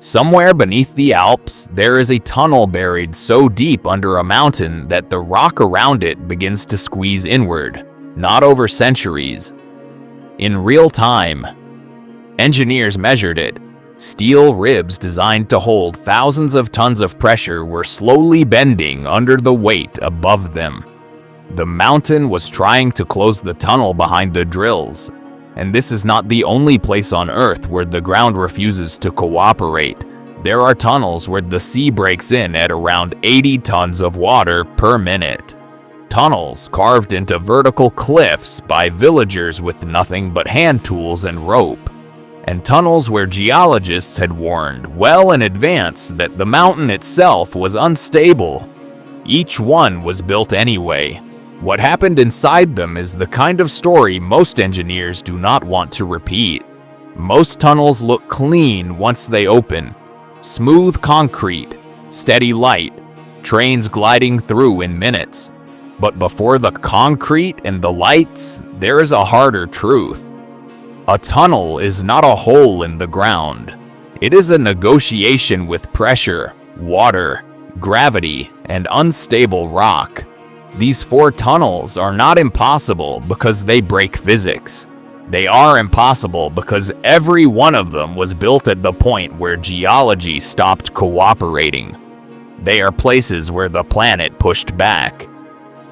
Somewhere beneath the Alps, there is a tunnel buried so deep under a mountain that the rock around it begins to squeeze inward, not over centuries. In real time, engineers measured it. Steel ribs designed to hold thousands of tons of pressure were slowly bending under the weight above them. The mountain was trying to close the tunnel behind the drills, and this is not the only place on Earth where the ground refuses to cooperate. There are tunnels where the sea breaks in at around 80 tons of water per minute. Tunnels carved into vertical cliffs by villagers with nothing but hand tools and rope. And tunnels where geologists had warned well in advance that the mountain itself was unstable. Each one was built anyway. What happened inside them is the kind of story most engineers do not want to repeat. Most tunnels look clean once they open. Smooth concrete, steady light, trains gliding through in minutes. But before the concrete and the lights, there is a harder truth. A tunnel is not a hole in the ground. It is a negotiation with pressure, water, gravity, and unstable rock. These 4 tunnels are not impossible because they break physics. They are impossible because every one of them was built at the point where geology stopped cooperating. They are places where the planet pushed back.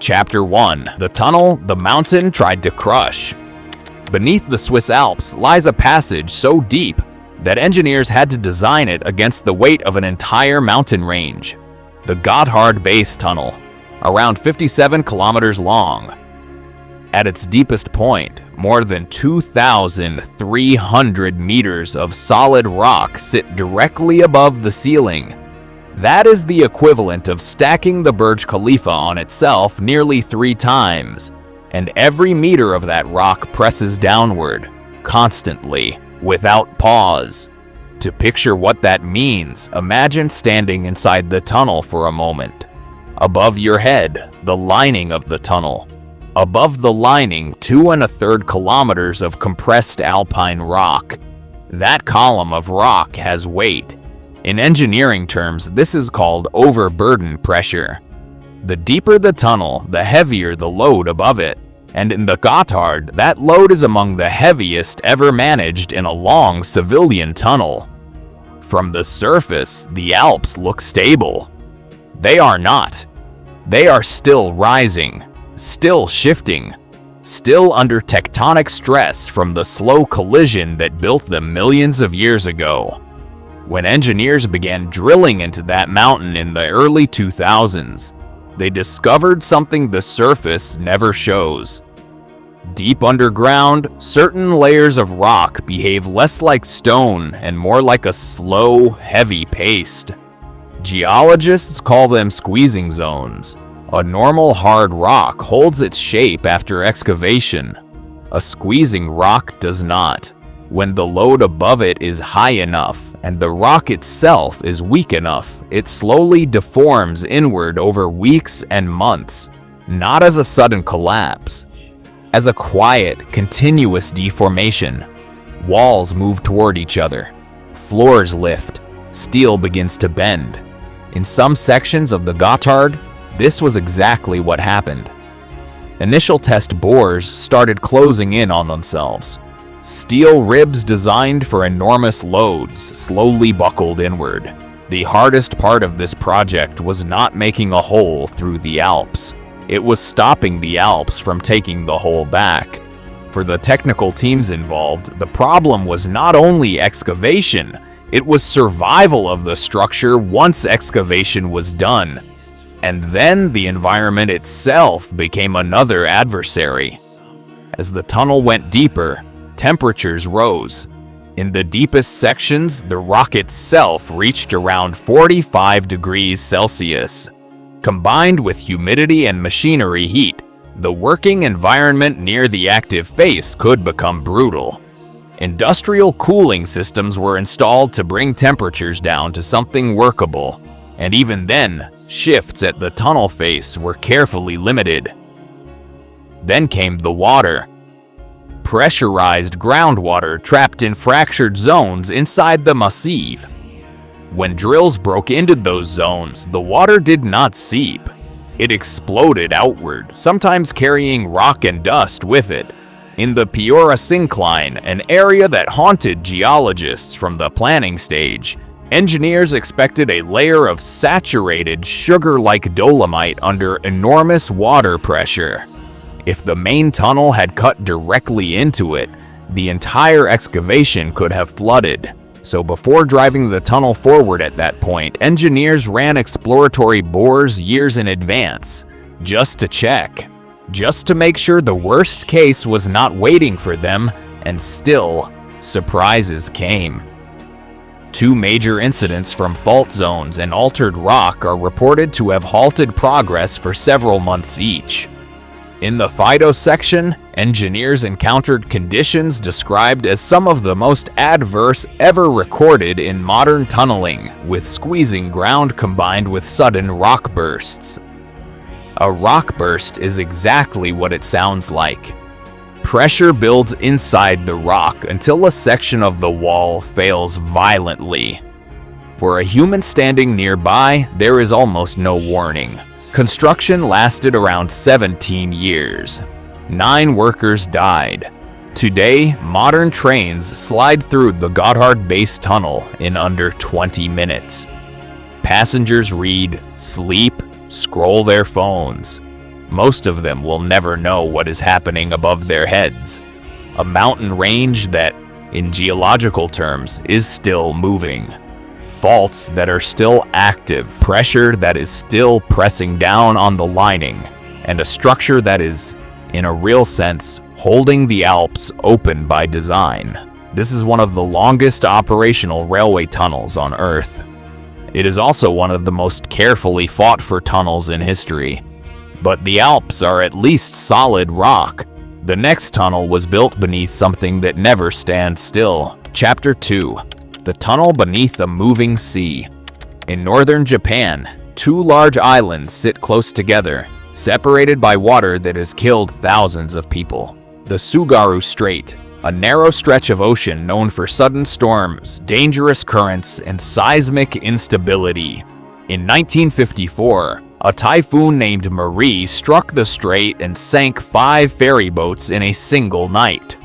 Chapter 1. The tunnel the mountain tried to crush. Beneath the Swiss Alps lies a passage so deep that engineers had to design it against the weight of an entire mountain range. The Gotthard Base Tunnel, around 57 kilometers long. At its deepest point, more than 2,300 meters of solid rock sit directly above the ceiling. That is the equivalent of stacking the Burj Khalifa on itself nearly 3 times, and every meter of that rock presses downward, constantly, without pause. To picture what that means, imagine standing inside the tunnel for a moment. Above your head, the lining of the tunnel. Above the lining, 2 1/3 kilometers of compressed alpine rock. That column of rock has weight. In engineering terms, this is called overburden pressure. The deeper the tunnel, the heavier the load above it. And in the Gotthard, that load is among the heaviest ever managed in a long civilian tunnel. From the surface, the Alps look stable. They are not. They are still rising, still shifting, still under tectonic stress from the slow collision that built them millions of years ago. When engineers began drilling into that mountain in the early 2000s, they discovered something the surface never shows. Deep underground, certain layers of rock behave less like stone and more like a slow, heavy paste. Geologists call them squeezing zones. A normal hard rock holds its shape after excavation. A squeezing rock does not. When the load above it is high enough and the rock itself is weak enough, it slowly deforms inward over weeks and months, not as a sudden collapse, as a quiet, continuous deformation. Walls move toward each other. Floors lift. Steel begins to bend. In some sections of the Gotthard, this was exactly what happened. Initial test bores started closing in on themselves. Steel ribs designed for enormous loads slowly buckled inward. The hardest part of this project was not making a hole through the Alps. It was stopping the Alps from taking the hole back. For the technical teams involved, the problem was not only excavation, it was survival of the structure once excavation was done. And then the environment itself became another adversary. As the tunnel went deeper, temperatures rose. In the deepest sections, the rock itself reached around 45 degrees Celsius. Combined with humidity and machinery heat, the working environment near the active face could become brutal. Industrial cooling systems were installed to bring temperatures down to something workable, and even then, shifts at the tunnel face were carefully limited. Then came the water. Pressurized groundwater trapped in fractured zones inside the massif. When drills broke into those zones, the water did not seep. It exploded outward, sometimes carrying rock and dust with it. In the Piora syncline, an area that haunted geologists from the planning stage, engineers expected a layer of saturated, sugar-like dolomite under enormous water pressure. If the main tunnel had cut directly into it, the entire excavation could have flooded. So before driving the tunnel forward at that point, engineers ran exploratory bores years in advance, just to check. Just to make sure the worst case was not waiting for them, and still, surprises came. 2 major incidents from fault zones and altered rock are reported to have halted progress for several months each. In the Fido section, engineers encountered conditions described as some of the most adverse ever recorded in modern tunneling, with squeezing ground combined with sudden rock bursts. A rock burst is exactly what it sounds like. Pressure builds inside the rock until a section of the wall fails violently. For a human standing nearby, there is almost no warning. Construction lasted around 17 years. 9 workers died. Today, modern trains slide through the Gotthard Base Tunnel in under 20 minutes. Passengers read, sleep, scroll their phones. Most of them will never know what is happening above their heads. A mountain range that, in geological terms, is still moving. Faults that are still active, pressure that is still pressing down on the lining, and a structure that is, in a real sense, holding the Alps open by design. This is one of the longest operational railway tunnels on Earth. It is also one of the most carefully fought for tunnels in history. But the Alps are at least solid rock. The next tunnel was built beneath something that never stands still. Chapter 2. The Tunnel Beneath a Moving Sea. In northern Japan, 2 large islands sit close together, separated by water that has killed thousands of people. The Tsugaru Strait, a narrow stretch of ocean known for sudden storms, dangerous currents, and seismic instability. In 1954, a typhoon named Marie struck the strait and sank 5 ferry boats in a single night.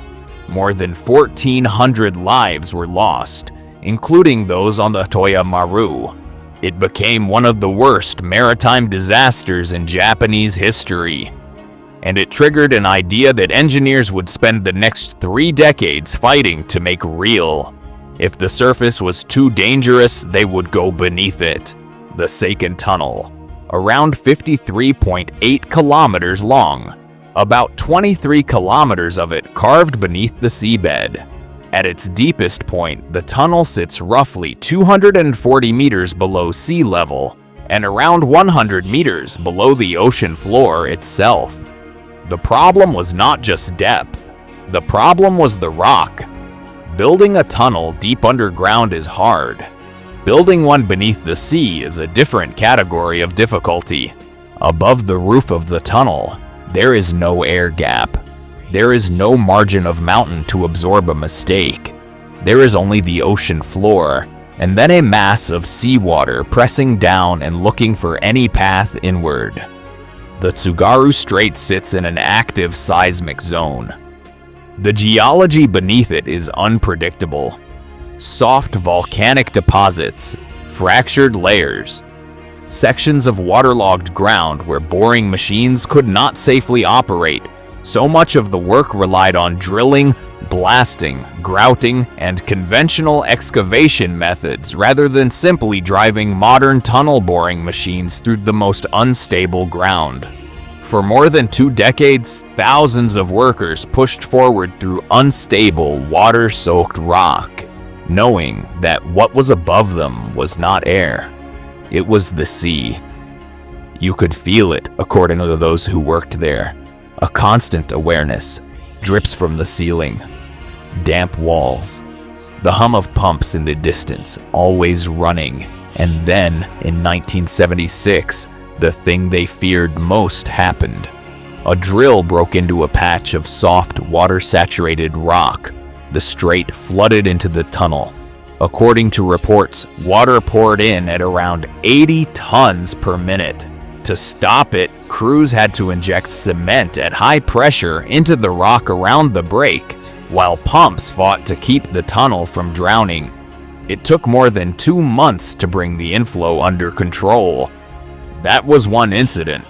More than 1,400 lives were lost, including those on the Toya Maru. It became one of the worst maritime disasters in Japanese history, and it triggered an idea that engineers would spend the next 3 decades fighting to make real. If the surface was too dangerous, they would go beneath it. The Seikan Tunnel, around 53.8 kilometers long, about 23 kilometers of it carved beneath the seabed. At its deepest point, the tunnel sits roughly 240 meters below sea level and around 100 meters below the ocean floor itself. The problem was not just depth. The problem was the rock. Building a tunnel deep underground is hard. Building one beneath the sea is a different category of difficulty. Above the roof of the tunnel, there is no air gap. There is no margin of mountain to absorb a mistake. There is only the ocean floor, and then a mass of seawater pressing down and looking for any path inward. The Tsugaru Strait sits in an active seismic zone. The geology beneath it is unpredictable. Soft volcanic deposits, fractured layers, sections of waterlogged ground where boring machines could not safely operate. So much of the work relied on drilling, blasting, grouting, and conventional excavation methods rather than simply driving modern tunnel boring machines through the most unstable ground. For more than 2 decades, thousands of workers pushed forward through unstable, water-soaked rock, knowing that what was above them was not air. It was the sea. You could feel it, according to those who worked there. A constant awareness, drips from the ceiling, damp walls, the hum of pumps in the distance, always running. And then, in 1976, the thing they feared most happened. A drill broke into a patch of soft, water-saturated rock. The strait flooded into the tunnel. According to reports, water poured in at around 80 tons per minute. To stop it, crews had to inject cement at high pressure into the rock around the break, while pumps fought to keep the tunnel from drowning. It took more than 2 months to bring the inflow under control. That was one incident.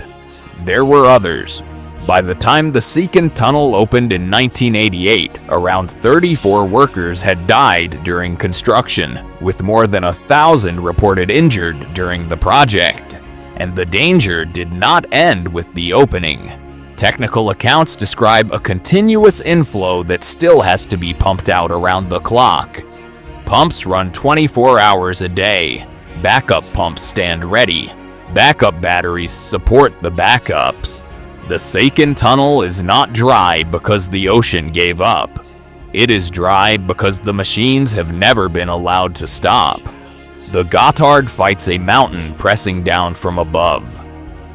There were others. By the time the Seikan Tunnel opened in 1988, around 34 workers had died during construction, with more than 1,000 reported injured during the project. And the danger did not end with the opening. Technical accounts describe a continuous inflow that still has to be pumped out around the clock. Pumps run 24 hours a day. Backup pumps stand ready. Backup batteries support the backups. The Seikan Tunnel is not dry because the ocean gave up. It is dry because the machines have never been allowed to stop. The Gotthard fights a mountain pressing down from above.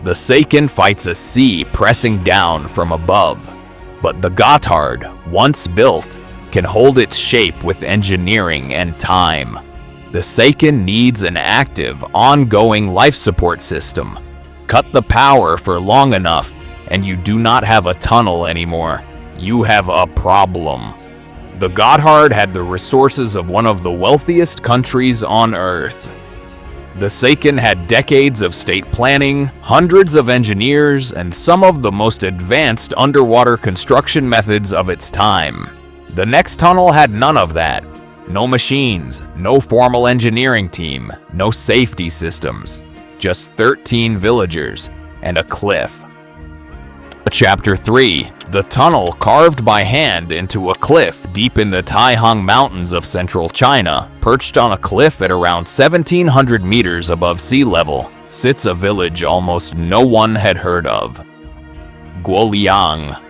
The Seikan fights a sea pressing down from above. But the Gotthard, once built, can hold its shape with engineering and time. The Seikan needs an active, ongoing life support system. Cut the power for long enough, and you do not have a tunnel anymore. You have a problem. The Gotthard had the resources of one of the wealthiest countries on Earth. The Seikan had decades of state planning, hundreds of engineers, and some of the most advanced underwater construction methods of its time. The next tunnel had none of that. No machines, no formal engineering team, no safety systems. Just 13 villagers and a cliff. Chapter 3. The tunnel carved by hand into a cliff deep in the Taihang Mountains of central China, perched on a cliff at around 1,700 meters above sea level, sits a village almost no one had heard of. Guoliang.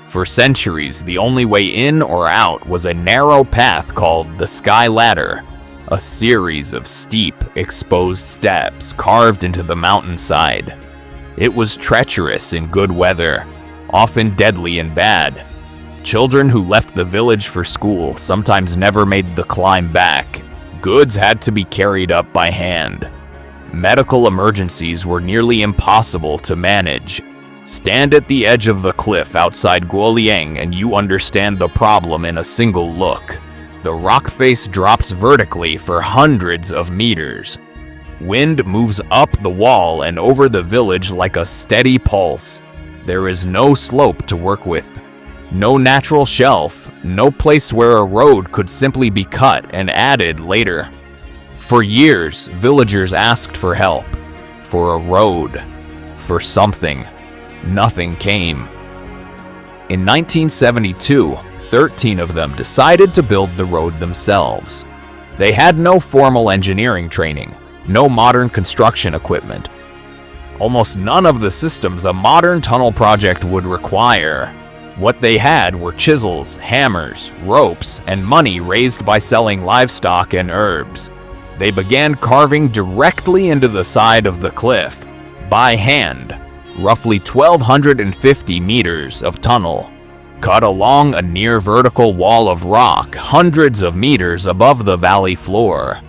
For centuries, the only way in or out was a narrow path called the Sky Ladder, a series of steep, exposed steps carved into the mountainside. It was treacherous in good weather, often deadly in bad. Children who left the village for school sometimes never made the climb back. Goods had to be carried up by hand. Medical emergencies were nearly impossible to manage. Stand at the edge of the cliff outside Guoliang and you understand the problem in a single look. The rock face drops vertically for hundreds of meters. Wind moves up the wall and over the village like a steady pulse. There is no slope to work with. No natural shelf, no place where a road could simply be cut and added later. For years, villagers asked for help, for a road, for something. Nothing came. In 1972, 13 of them decided to build the road themselves. They had no formal engineering training, no modern construction equipment. Almost none of the systems a modern tunnel project would require. What they had were chisels, hammers, ropes, and money raised by selling livestock and herbs. They began carving directly into the side of the cliff, by hand, roughly 1,250 meters of tunnel, cut along a near vertical wall of rock hundreds of meters above the valley floor.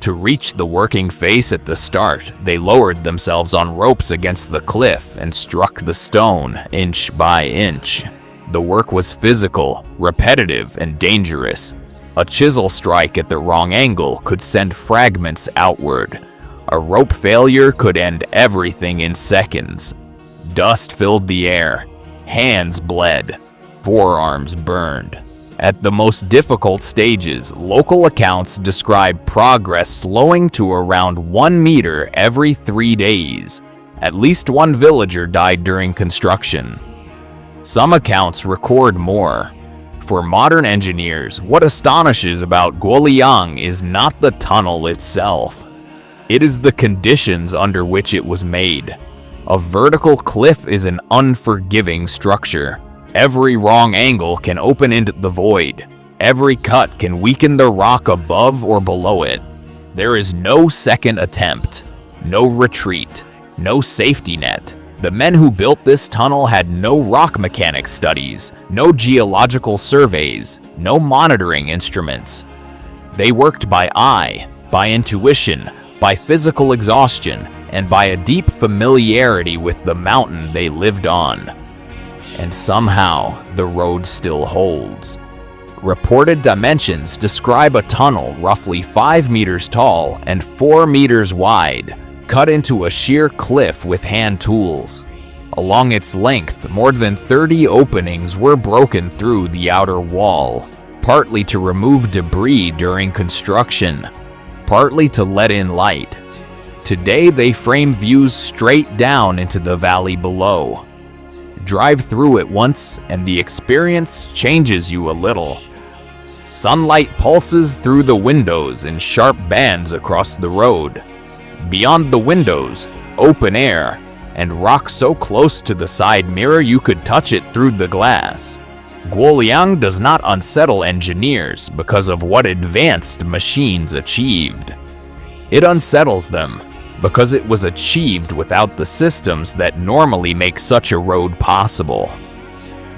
To reach the working face at the start, they lowered themselves on ropes against the cliff and struck the stone inch by inch. The work was physical, repetitive, and dangerous. A chisel strike at the wrong angle could send fragments outward. A rope failure could end everything in seconds. Dust filled the air. Hands bled. Forearms burned. At the most difficult stages, local accounts describe progress slowing to around 1 meter every 3 days. At least one villager died during construction. Some accounts record more. For modern engineers, what astonishes about Guoliang is not the tunnel itself. It is the conditions under which it was made. A vertical cliff is an unforgiving structure. Every wrong angle can open into the void. Every cut can weaken the rock above or below it. There is no second attempt, no retreat, no safety net. The men who built this tunnel had no rock mechanics studies, no geological surveys, no monitoring instruments. They worked by eye, by intuition, by physical exhaustion, and by a deep familiarity with the mountain they lived on. And somehow, the road still holds. Reported dimensions describe a tunnel roughly 5 meters tall and 4 meters wide, cut into a sheer cliff with hand tools. Along its length, more than 30 openings were broken through the outer wall, partly to remove debris during construction, partly to let in light. Today they frame views straight down into the valley below. Drive through it once and the experience changes you a little. Sunlight pulses through the windows in sharp bands across the road. Beyond the windows, open air, and rock so close to the side mirror you could touch it through the glass. Guoliang does not unsettle engineers because of what advanced machines achieved. It unsettles them because it was achieved without the systems that normally make such a road possible.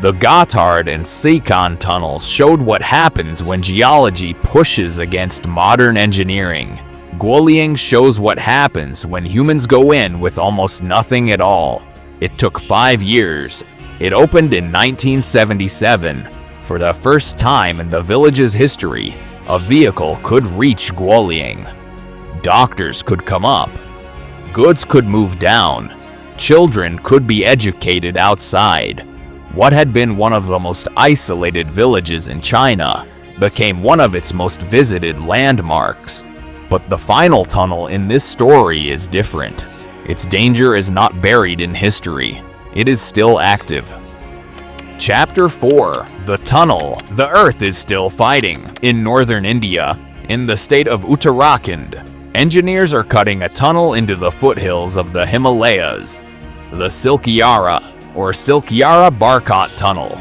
The Gotthard and Seikan tunnels showed what happens when geology pushes against modern engineering. Guoliang shows what happens when humans go in with almost nothing at all. It took 5 years. It opened in 1977. For the first time in the village's history, a vehicle could reach Guoliang. Doctors could come up. Goods could move down. Children could be educated outside. What had been one of the most isolated villages in China became one of its most visited landmarks. But the final tunnel in this story is different. Its danger is not buried in history. It is still active. Chapter 4. The Tunnel. The Earth is still fighting. In northern India, in the state of Uttarakhand, engineers are cutting a tunnel into the foothills of the Himalayas. The Silkyara, or Silkyara Tunnel,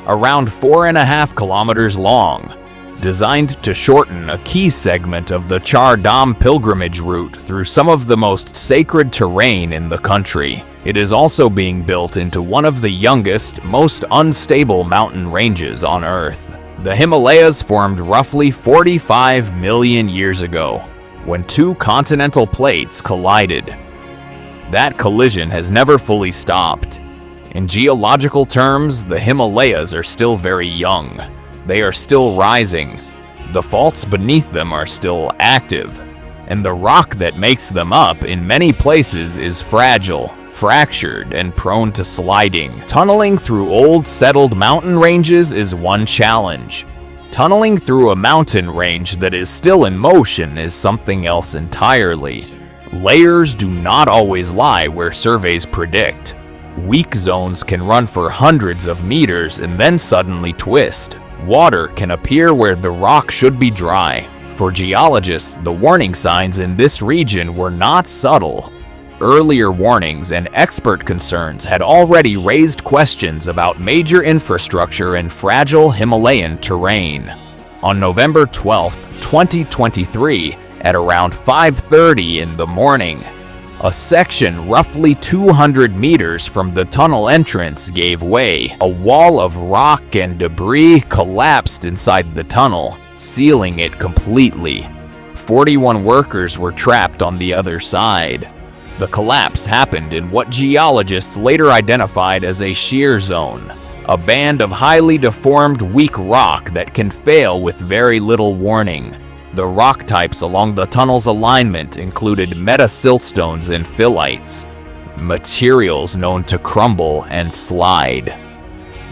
around 4.5 kilometers long, designed to shorten a key segment of the Char Dham pilgrimage route through some of the most sacred terrain in the country. It is also being built into one of the youngest, most unstable mountain ranges on Earth. The Himalayas formed roughly 45 million years ago, when 2 continental plates collided. That collision has never fully stopped. In geological terms, the Himalayas are still very young. They are still rising. The faults beneath them are still active, and the rock that makes them up in many places is fragile, fractured, and prone to sliding. Tunneling through old settled mountain ranges is one challenge. Tunneling through a mountain range that is still in motion is something else entirely. Layers do not always lie where surveys predict. Weak zones can run for hundreds of meters and then suddenly twist. Water can appear where the rock should be dry. For geologists, the warning signs in this region were not subtle. Earlier warnings and expert concerns had already raised questions about major infrastructure and fragile Himalayan terrain. On November 12, 2023, at around 5:30 in the morning, a section roughly 200 meters from the tunnel entrance gave way. A wall of rock and debris collapsed inside the tunnel, sealing it completely. 41 workers were trapped on the other side. The collapse happened in what geologists later identified as a shear zone, a band of highly deformed weak rock that can fail with very little warning. The rock types along the tunnel's alignment included metasiltstones and phyllites, materials known to crumble and slide.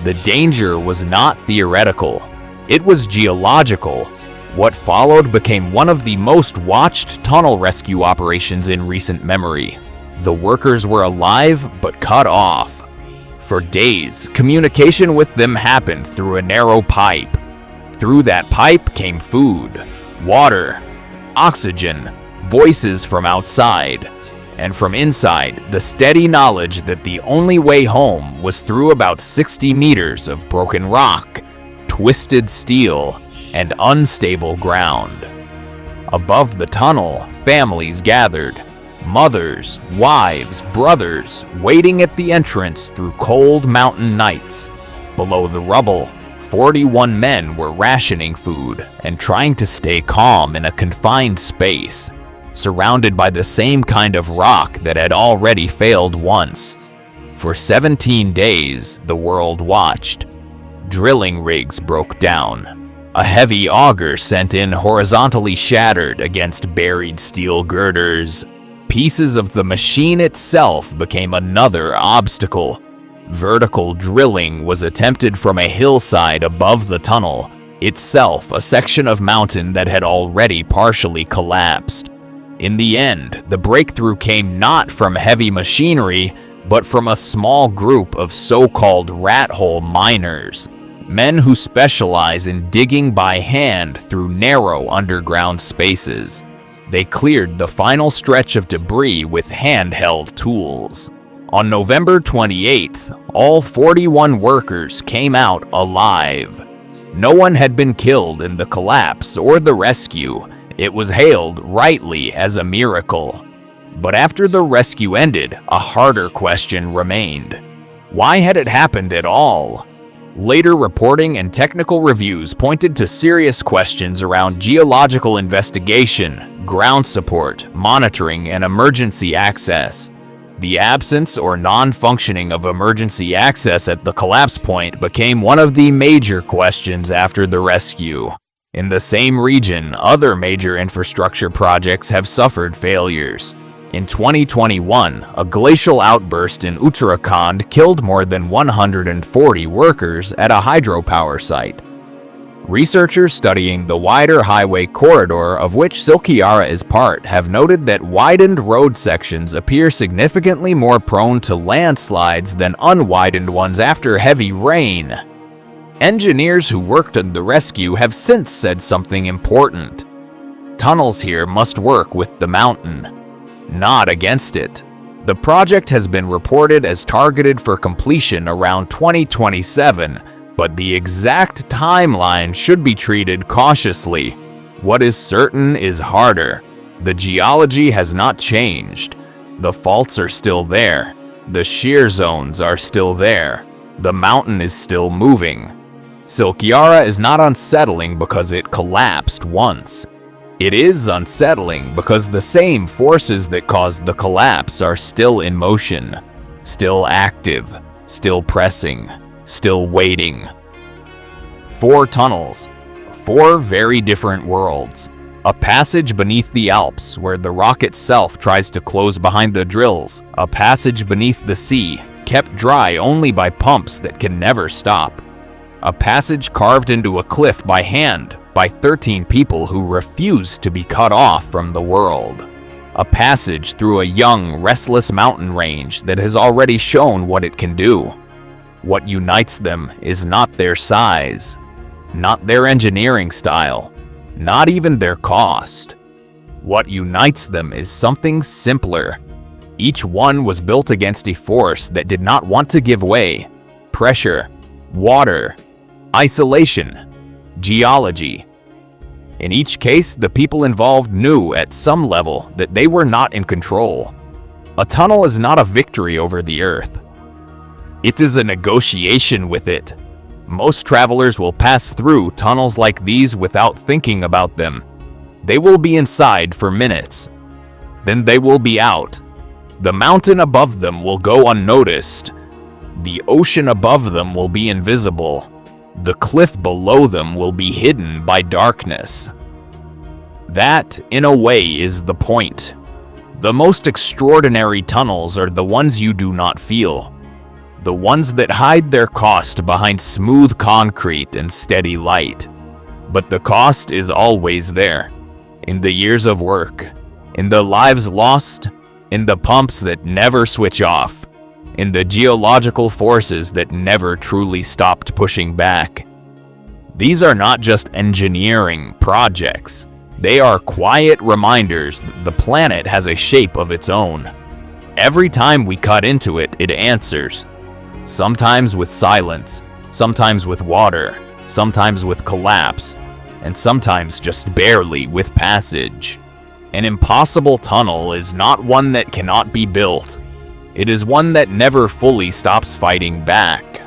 The danger was not theoretical, it was geological. What followed became one of the most watched tunnel rescue operations in recent memory. The workers were alive but cut off. For days, communication with them happened through a narrow pipe. Through that pipe came food, water, oxygen, voices from outside, and from inside, the steady knowledge that the only way home was through about 60 meters of broken rock, twisted steel, and unstable ground. Above the tunnel, families gathered. Mothers, wives, brothers, waiting at the entrance through cold mountain nights. Below the rubble, 41 men were rationing food and trying to stay calm in a confined space, surrounded by the same kind of rock that had already failed once. For 17 days, the world watched. Drilling rigs broke down. A heavy auger sent in horizontally shattered against buried steel girders. Pieces of the machine itself became another obstacle. Vertical drilling was attempted from a hillside above the tunnel, itself a section of mountain that had already partially collapsed. In the end, the breakthrough came not from heavy machinery, but from a small group of so-called rat hole miners, men who specialize in digging by hand through narrow underground spaces. They cleared the final stretch of debris with handheld tools. On November 28th, all 41 workers came out alive. No one had been killed in the collapse or the rescue. It was hailed rightly as a miracle. But after the rescue ended, a harder question remained. Why had it happened at all? Later reporting and technical reviews pointed to serious questions around geological investigation, ground support, monitoring, and emergency access. The absence or non-functioning of emergency access at the collapse point became one of the major questions after the rescue. In the same region, other major infrastructure projects have suffered failures. In 2021, a glacial outburst in Uttarakhand killed more than 140 workers at a hydropower site. Researchers studying the wider highway corridor of which Silkyara is part have noted that widened road sections appear significantly more prone to landslides than unwidened ones after heavy rain. Engineers who worked on the rescue have since said something important. Tunnels here must work with the mountain, not against it. The project has been reported as targeted for completion around 2027, but the exact timeline should be treated cautiously. What is certain is harder. The geology has not changed. The faults are still there. The shear zones are still there. The mountain is still moving. Silkyara is not unsettling because it collapsed once. It is unsettling because the same forces that caused the collapse are still in motion, still active, still pressing, still waiting. 4 tunnels, 4 very different worlds. A passage beneath the Alps where the rock itself tries to close behind the drills. A passage beneath the sea, kept dry only by pumps that can never stop. A passage carved into a cliff by hand by 13 people who refuse to be cut off from the world. A passage through a young, restless mountain range that has already shown what it can do. What unites them is not their size, not their engineering style, not even their cost. What unites them is something simpler. Each one was built against a force that did not want to give way. Pressure, water, isolation, geology. In each case, the people involved knew at some level that they were not in control. A tunnel is not a victory over the earth. It is a negotiation with it. Most travelers will pass through tunnels like these without thinking about them. They will be inside for minutes. Then they will be out. The mountain above them will go unnoticed. The ocean above them will be invisible. The cliff below them will be hidden by darkness. That, in a way, is the point. The most extraordinary tunnels are the ones you do not feel. The ones that hide their cost behind smooth concrete and steady light. But the cost is always there. In the years of work, in the lives lost, in the pumps that never switch off, in the geological forces that never truly stopped pushing back. These are not just engineering projects. They are quiet reminders that the planet has a shape of its own. Every time we cut into it, it answers. Sometimes with silence, sometimes with water, sometimes with collapse, and sometimes just barely with passage. An impossible tunnel is not one that cannot be built. It is one that never fully stops fighting back.